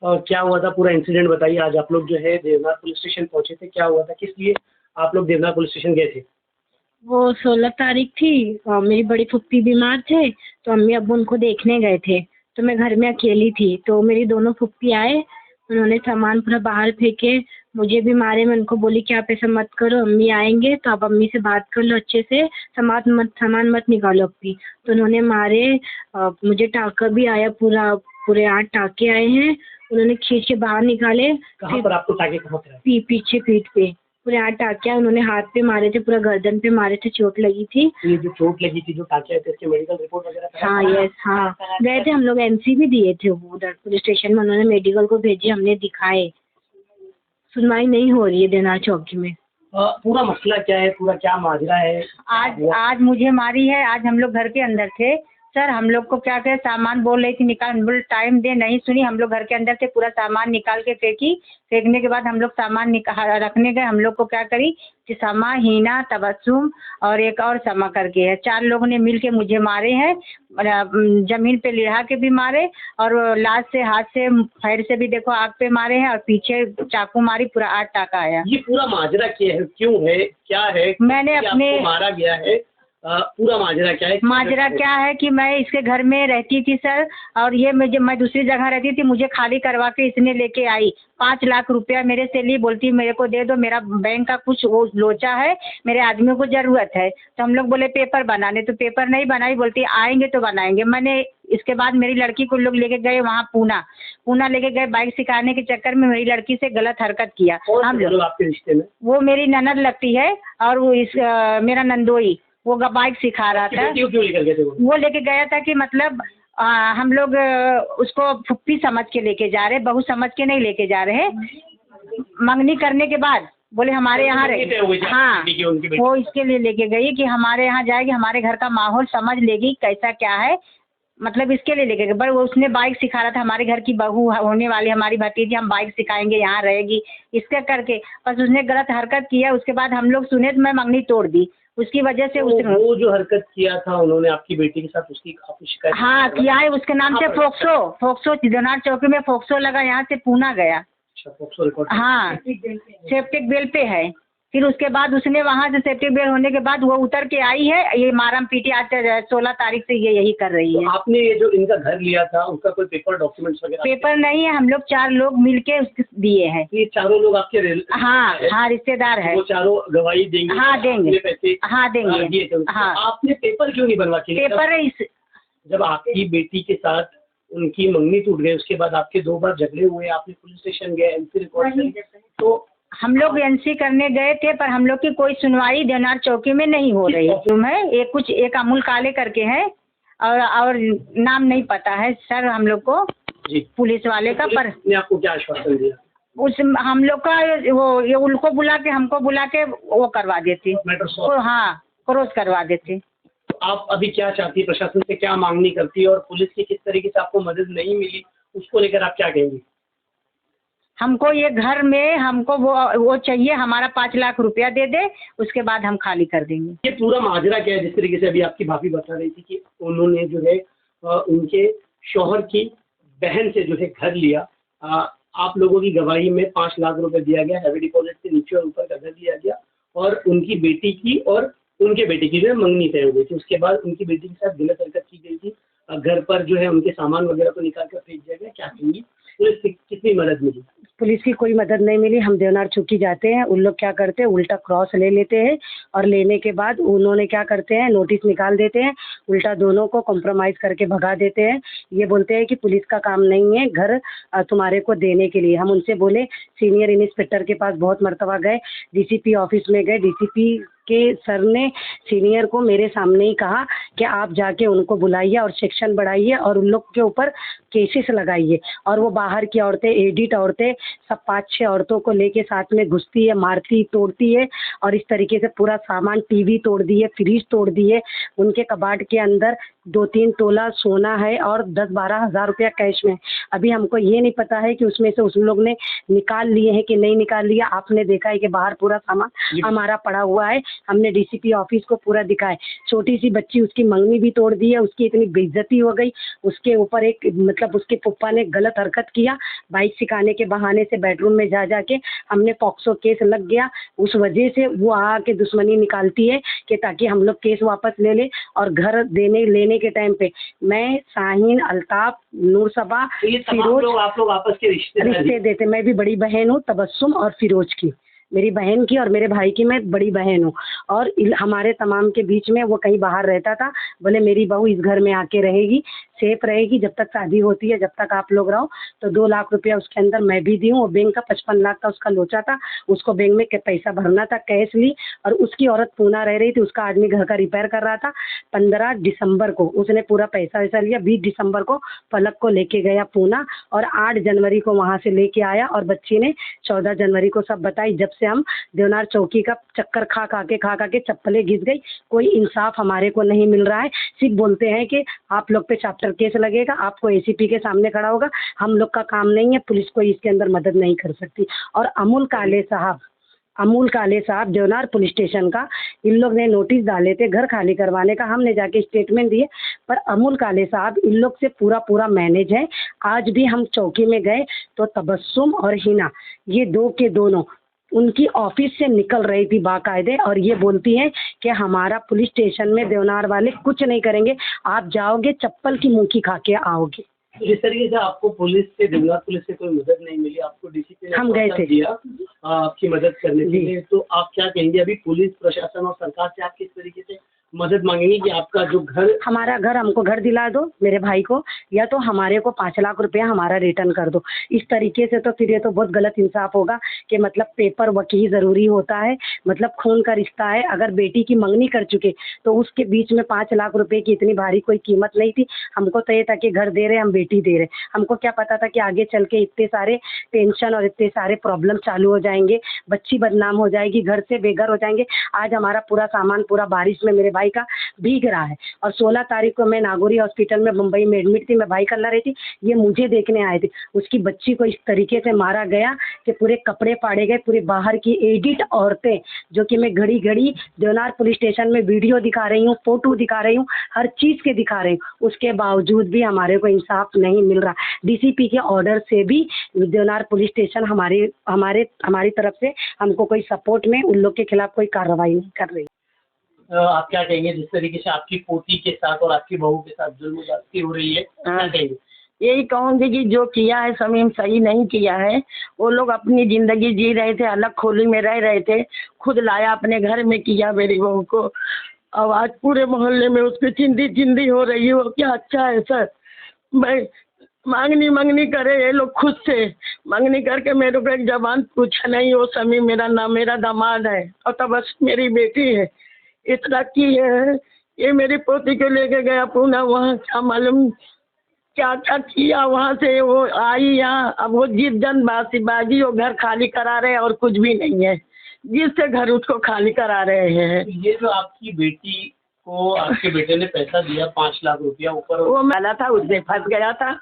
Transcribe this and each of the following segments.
क्या हुआ था पूरा इंसिडेंट बताइए। आज आप लोग जो है देवनार पुलिस स्टेशन पहुंचे थे, क्या हुआ था, किस लिए आप लोग देवनार पुलिस स्टेशन गए थे? वो 16 तारीख थी और मेरी बड़ी फूफी बीमार थे, तो अम्मी अब्बू उनको देखने गए थे। तो मैं घर में अकेली थी, तो मेरी दोनों फूफी आए, उन्होंने सामान पूरा बाहर फेंके, मुझे भी मारे। मैं उनको बोली कि आप ऐसा मत करो, अम्मी आएंगे तो आप अम्मी से बात कर लो अच्छे से, सामान मत निकालो अप्पी। तो उन्होंने मारे। मुझे टाँका भी आया, पूरे 8 टाँके आए हैं। उन्होंने खींच के बाहर निकाले। कहाँ पर आपको टाँके कहाँ पर आए? पीछे पीठ पे पूरे 8 टाँके उन्होंने हाथ पे मारे थे, पूरा गर्दन पे मारे थे, चोट लगी थी। ये जो चोट लगी थी, जो टाँके आए थे, इसकी मेडिकल रिपोर्ट वगैरह हाँ, यस, हाँ, गए थे हम लोग, एमसी भी दिए थे वो उधर पुलिस स्टेशन में। उन्होंने मेडिकल को भेजे, हमने दिखाए। सुनवाई नहीं हो रही है देवनार चौकी में। पूरा मसला क्या है, पूरा क्या माजरा है? आज मुझे मारी है। आज हम लोग घर के अंदर थे सर, हम लोग को क्या कहे, सामान बोल रही थी निकाल, बोल टाइम दे, नहीं सुनी। हम लोग घर के अंदर थे, पूरा सामान निकाल के फेंकी। फेंकने के बाद हम लोग सामान रखने गए। हम लोग को क्या करी कि समा, हीना, तबस्सुम और एक और समा करके है, 4 लोगों ने मिल के मुझे मारे हैं। जमीन पे लिहा के भी मारे, और लाश से, हाथ से, पैर से भी देखो आग पे मारे हैं, और पीछे चाकू मारी, पूरा 8 टाका आया। ये पूरा माजरा क्या है, क्यों है, क्या है? मैंने अपने मारा गया है, पूरा माजरा क्या है? माजरा क्या है कि मैं इसके घर में रहती थी सर, और ये मैं दूसरी जगह रहती थी। मुझे खाली करवा के इसने लेके आई 5 लाख रुपया मेरे से ली, बोलती मेरे को दे दो, मेरा बैंक का कुछ वो लोचा है, मेरे आदमियों को ज़रूरत है। तो हम लोग बोले पेपर बनाने, तो पेपर नहीं बनाई, बोलती आएंगे तो बनाएंगे। मैंने इसके बाद मेरी लड़की को लोग लेके गए वहाँ पूना लेके गए, बाइक सिखाने के चक्कर में मेरी लड़की से गलत हरकत किया। हम लोग आपके रिश्ते में वो मेरी ननद लगती है, और वो मेरा नंदोई, वो बाइक सिखा रहा था। क्यों लेकर गए थे वो लेके गया था कि मतलब हम लोग उसको फुप्पी समझ के लेके जा रहे, बहू समझ के नहीं लेके जा रहे। मंगनी करने के बाद बोले हमारे यहाँ रहे। हाँ, वो इसके लिए लेके गई कि हमारे यहाँ जाएगी, हमारे घर का माहौल समझ लेगी कैसा क्या है, मतलब इसके लिए लेके गए। पर वो उसने बाइक सिखा रहा था, हमारे घर की बहू होने वाली हमारी भतीजी, हम बाइक सिखाएंगे, यहाँ रहेगी, इसके करके बस उसने गलत हरकत किया। उसके बाद हम लोग सुने तो मैं मंगनी तोड़ दी, उसकी वजह से। वो जो हरकत किया था उन्होंने आपकी बेटी के साथ, उसकी आपकी शिकायत? हाँ, किया है। उसके नाम से फोक्सो देवनार चौकी में फोक्सो लगा, यहाँ से पूना गया। फोक्सो रिकॉर्ड? हाँ, सेप्टिक बेल पे है। फिर उसके बाद उसने वहाँ से सेप्टिक बेल होने के बाद वो उतर के आई है, ये मारम पीटी आज 16 तारीख से ये यही कर रही है। तो आपने ये जो इनका घर लिया था उसका कोई पेपर डॉक्यूमेंट्स वगैरह? पेपर नहीं है, हम लोग 4 लोग मिलके दिए हैं। ये चारों लोग आपके हाँ, रिश्तेदार है। वो चारों गवाही देंगे? हाँ, देंगे। पैसे? हाँ, देंगे। हाँ, आपने पेपर क्यों नहीं बनवा के? पेपर जब आपकी बेटी के साथ उनकी मंगनी टूट गई, उसके बाद आपके 2 बार झगड़े हुए, आपने पुलिस स्टेशन गए, एनसी रिकॉर्ड, तो हम लोग एनसी करने गए थे, पर हम लोग की कोई सुनवाई देवनार चौकी में नहीं हो रही है। एक अमूल काले करके है, और नाम नहीं पता है सर हम लोग को जी, पुलिस वाले का। पर आपको क्या आश्वासन दिया? हम लोग का ये उनको हमको बुला के वो करवा देती, हाँ, क्रॉस करवा देती। तो आप अभी क्या चाहती है, प्रशासन से क्या मांगनी करती है, और पुलिस की किस तरीके से आपको मदद नहीं मिली, उसको लेकर आप क्या कहेंगी? हमको ये घर में हमको वो चाहिए, हमारा 5 लाख रुपया दे दे, उसके बाद हम खाली कर देंगे। ये पूरा माजरा क्या है? जिस तरीके से अभी आपकी भाभी बता रही थी कि उन्होंने जो है उनके शौहर की बहन से जो है घर लिया, आप लोगों की गवाही में 5 लाख रुपए दिया गया, हैवी डिपॉजिट से नीचे और ऊपर का घर दिया गया, और उनकी बेटी की और उनके बेटे की जो है मंगनी तय हो गई थी। उसके बाद उनकी बेटी के साथ गलत हरकत की गई थी, घर पर जो है उनके सामान वगैरह को निकाल कर फेंक दिया गया। क्या कहेंगी, पुलिस से कितनी मदद मिली? पुलिस की कोई मदद नहीं मिली। हम देवनार चौकी जाते हैं, उन लोग क्या करते हैं, उल्टा क्रॉस ले लेते हैं, और लेने के बाद उन्होंने क्या करते हैं, नोटिस निकाल देते हैं, उल्टा दोनों को कॉम्प्रोमाइज़ करके भगा देते हैं। ये बोलते हैं कि पुलिस का काम नहीं है घर तुम्हारे को देने के लिए। हम उनसे बोले, सीनियर इंस्पेक्टर के पास बहुत मरतबा गए, डीसीपी ऑफिस में गए, डीसीपी के सर ने सीनियर को मेरे सामने ही कहा कि आप जाके उनको बुलाइए और सेक्शन बढ़ाइए और उन लोग के ऊपर केसेस लगाइए। और वो बाहर की औरतें, एडिट औरतें, सब 5-6 औरतों को लेके साथ में घुसती है, मारती, तोड़ती है, और इस तरीके से पूरा सामान, टीवी तोड़ दिए, फ्रिज तोड़ दिए, उनके कबाड़ के अंदर 2-3 तोला सोना है और 10-12 हज़ार रुपया कैश में। अभी हमको ये नहीं पता है कि उसमें से उस लोग ने निकाल लिए हैं कि नहीं निकाल लिया। आपने देखा है कि बाहर पूरा सामान हमारा पड़ा हुआ है, हमने डीसीपी ऑफिस को पूरा दिखाया। छोटी सी बच्ची, उसकी मंगनी भी तोड़ दी है, उसकी इतनी बेइज्जती हो गई। उसके ऊपर एक मतलब उसके पप्पा ने गलत हरकत किया, बाइक सिखाने के बहाने से बेडरूम में जा के हमने पॉक्सो केस लग गया। उस वजह से वो आके दुश्मनी निकालती है कि ताकि हम लोग केस वापस ले ले। और घर लेने के टाइम पे मैं, शाहीन, अल्ताफ, नूर सबा, फिरोज, आप लोग आपस के रिश्ते देते। मैं भी बड़ी बहन हूँ तबस्सुम और फिरोज की, मेरी बहन की और मेरे भाई की मैं बड़ी बहन हूँ। और हमारे तमाम के बीच में वो कहीं बाहर रहता था, बोले मेरी बहू इस घर में आके रहेगी, सेफ रहेगी, जब तक शादी होती है जब तक आप लोग रहो। तो 2 लाख रुपया उसके अंदर मैं भी दी हूँ। और बैंक का 55 लाख का उसका लोचा था, उसको बैंक में पैसा भरना था, कैश ली। और उसकी औरत पूना रह रही थी, उसका आदमी घर का रिपेयर कर रहा था। 15 दिसंबर को उसने पूरा पैसा वैसा लिया। 20 दिसंबर को पलक को लेके गया पूना और 8 जनवरी को वहाँ से लेके आया। और बच्ची ने 14 जनवरी को सब बताई। जब से हम देवनार चौकी का चक्कर खा के चप्पलें घिस गई। कोई इंसाफ हमारे को नहीं मिल रहा है। सिर्फ बोलते हैं कि आप लोग पे चाप्टर केस लगेगा, आपको एसीपी के सामने खड़ा होगा। हम लोग का काम नहीं है, पुलिस कोई इसके अंदर मदद नहीं कर सकती। और अमूल काले साहब देवनार पुलिस स्टेशन का, इन लोग ने नोटिस डाले थे घर खाली करवाने का, हमने जाके स्टेटमेंट दिए। पर अमूल काले साहब इन लोग से पूरा मैनेज है। आज भी हम चौकी में गए तो तबस्सुम और हिना, ये 2 के दोनों उनकी ऑफिस से निकल रही थी बाकायदे। और ये बोलती हैं कि हमारा पुलिस स्टेशन में देवनार वाले कुछ नहीं करेंगे, आप जाओगे चप्पल की मुंह की खा के आओगे। जिस तरीके से आपको देवनार पुलिस से कोई मदद नहीं मिली, आपको डीसीपी ने हम गए थे दिया आपकी मदद करने के लिए, तो आप क्या कहेंगे? अभी पुलिस प्रशासन और सरकार से आप किस तरीके से मदद मांगेंगे कि आपका जो घर, हमारा घर, हमको घर दिला दो मेरे भाई को, या तो हमारे को 5 लाख रुपया हमारा रिटर्न कर दो। इस तरीके से तो फिर ये तो बहुत गलत इंसाफ होगा कि मतलब पेपर वकील ज़रूरी होता है, मतलब खून का रिश्ता है। अगर बेटी की मंगनी कर चुके तो उसके बीच में 5 लाख रुपए की इतनी भारी कोई कीमत नहीं थी। हमको तो ये था कि घर दे रहे, हम बेटी दे रहे। हमको क्या पता था कि आगे चल के इतने सारे टेंशन और इतने सारे प्रॉब्लम चालू हो जाएंगे, बच्ची बदनाम हो जाएगी, घर से बेघर हो जाएंगे। आज हमारा पूरा सामान पूरा बारिश में मेरे भाई का भीग रहा है। और 16 तारीख को मैं नागौरी हॉस्पिटल में मुंबई में एडमिट थी, मैं भाई का ला रही थी, ये मुझे देखने आए थे। उसकी बच्ची को इस तरीके से मारा गया कि पूरे कपड़े फाड़े गए। पूरे बाहर की एडिट औरतें, जो कि मैं घड़ी देवनार पुलिस स्टेशन में वीडियो दिखा रही हूँ, फोटो दिखा रही हूँ, हर चीज़ के दिखा रही हूँ, उसके बावजूद भी हमारे को इंसाफ नहीं मिल रहा। डीसीपी के ऑर्डर से भी देवनार पुलिस स्टेशन हमारी तरफ से हमको कोई सपोर्ट में, उन लोग के खिलाफ कोई कार्रवाई नहीं कर रही। आप क्या कहेंगे जिस तरीके से आपकी पोती के साथ और आपकी बहू के साथ जुल्म ज्यादती हो रही है, क्या कहेंगे? यही कहूँगी कि जो किया है समीम सही नहीं किया है। वो लोग अपनी ज़िंदगी जी रहे थे, अलग खोली में रह रहे थे, खुद लाया अपने घर में किया मेरी बहू को। अब आज पूरे मोहल्ले में उसकी चिंदी हो रही है। वो क्या अच्छा है सर? भाई मांगनी करे ये लोग, खुद से मांगनी करके मेरे को एक जबान पूछा नहीं। वो समीम मेरा नाम, मेरा दामाद है और तब बस मेरी बेटी है। इतना की है, ये मेरी पोती को लेके गया पूना, वहाँ क्या मालूम क्या किया। वहाँ से वो आई यहाँ, अब वो जिद बाजी वो घर खाली करा रहे हैं और कुछ भी नहीं है, जिससे घर उसको खाली करा रहे हैं। ये जो आपकी बेटी को आपके बेटे ने पैसा दिया 5 लाख रुपया ऊपर, वो मिला था, उसने फंस गया था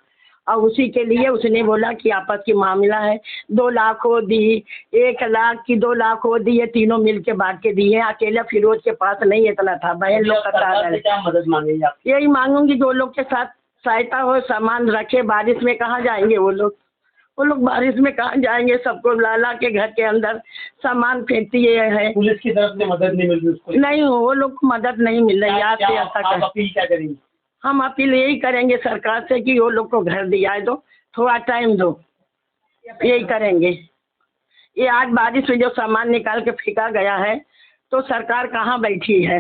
और उसी के लिए उसने बोला कि आपस की मामला है। 2 लाख वो दी, 1 लाख की 2 लाख वो दी, ये तीनों मिल के बांट के दिए। अकेला फिरोज के पास नहीं इतना था, बहन लोग का साथ। क्या मदद मांगेंगे आप? यही मांगूंगी कि वो लोग के साथ सहायता हो, सामान रखे। बारिश में कहाँ जाएंगे वो लोग बारिश में कहाँ जाएंगे? सबको ला के घर के अंदर सामान फेंकती है। पुलिस की तरफ से मदद नहीं मिल रही उसको? नहीं, वो लोग को मदद नहीं मिल रही। आज से आप अपील क्या करेंगे? हम अपील यही करेंगे सरकार से कि वो लोग को घर दिया दो, थोड़ा टाइम दो, यही करेंगे। ये आज बारिश में जो सामान निकाल के फेंका गया है तो सरकार कहाँ बैठी है?